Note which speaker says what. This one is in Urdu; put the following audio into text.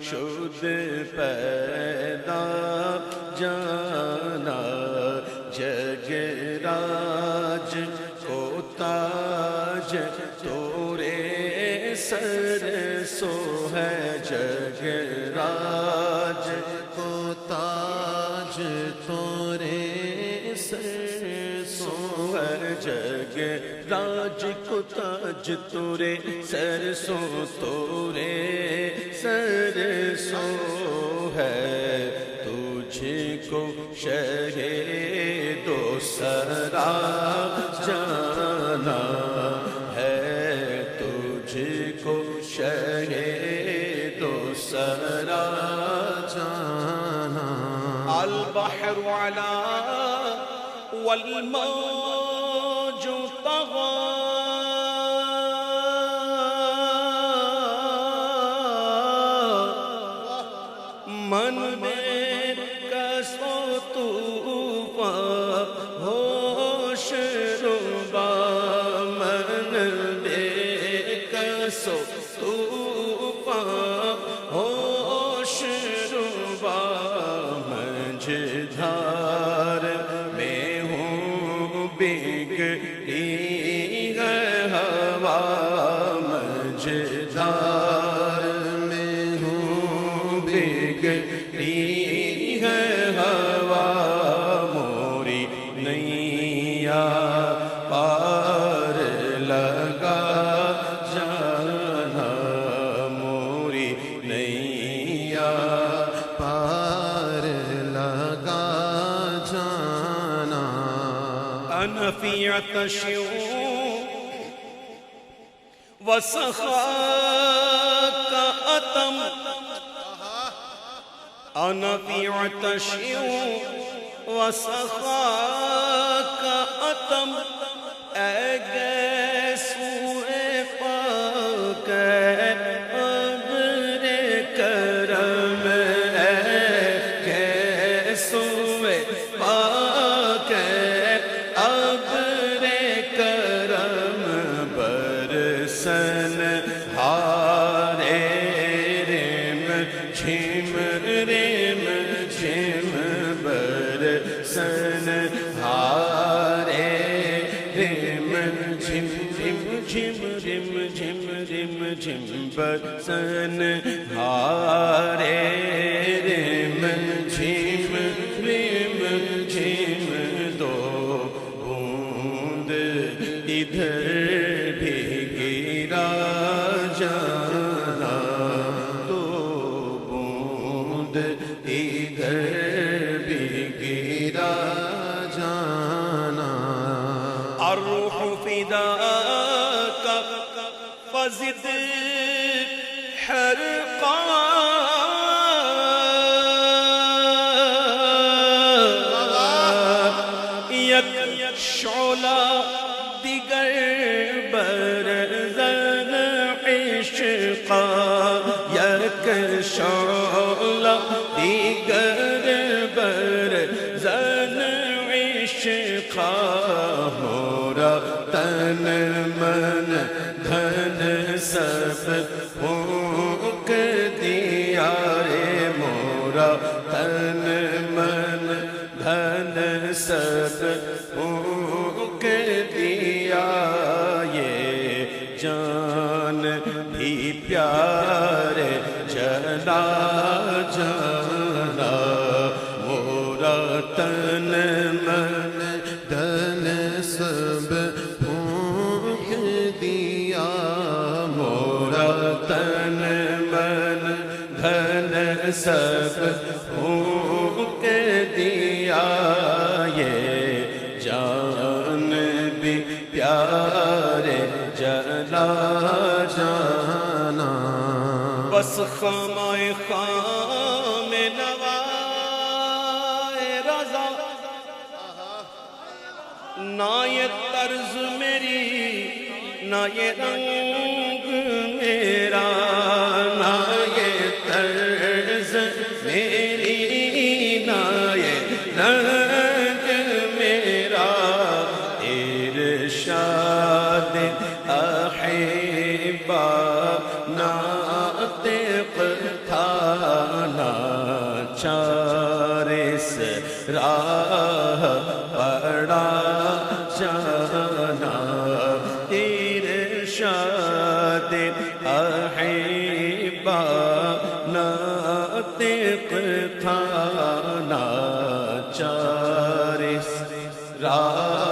Speaker 1: شد پیدا جانا جگ راج کو تاج تورے سر سو ہے جگ راج کو تاج تورے سر سو ہے جگ راج کو تاج تورے سر سو تورے سر سو ہے تجھ کو شہ دو سرا جانا ہے تجھ کو شہ دو سرا جانا
Speaker 2: البحر علا والموج طغى من بے کسو طوفان ہوش ربا من بے کسو طوفان ہوش ربا مجھدھار میں ہوں بگڑی ہے ہوا مجھدھار میں ہوں بگڑی ہے ہوا موری نیا پار لگا جانا موری نیا
Speaker 1: پار لگا جانا
Speaker 2: أنا في عطش وسخاك أتم أنا في عطش وسخاك أتم أجسوء پاک ابر کرم أجسوء پاک ابر کرم
Speaker 1: برسن ہارے رم جھم رم جھم برسن ہارے رم جھم رم جھم رم جھم رم جھم برسن ہارے رم جھم رم جھم دو بوند ادھر بھی گرا جانا دو بوند ادھر بھی گرا جانا
Speaker 2: الروح فداك فزد حرقا یک شعلہ دیگر برزن عشقا یک شعلہ دیگر برزن عشقا
Speaker 1: مورا تن من دھن سب پھونک دیا رے مورا تن من دھن سب پھونک دیا یہ جان بھی پیارے جلا جانا مورا تن من دھن سب پھونک دیا مورا تن من دھن سب پھونک دیا یہ جان بھی پیارے جلا جانا
Speaker 2: بس خامائے خام نوائے رضا نہ یہ طرز میری نہ یہ رنگ میرا نہ یہ طرز میری نہ یہ رنگ میرا ارشاد احبا ناطق تھا راہ پڑا جانا ارشاد احبا ناطق تھا ناچار اس راہ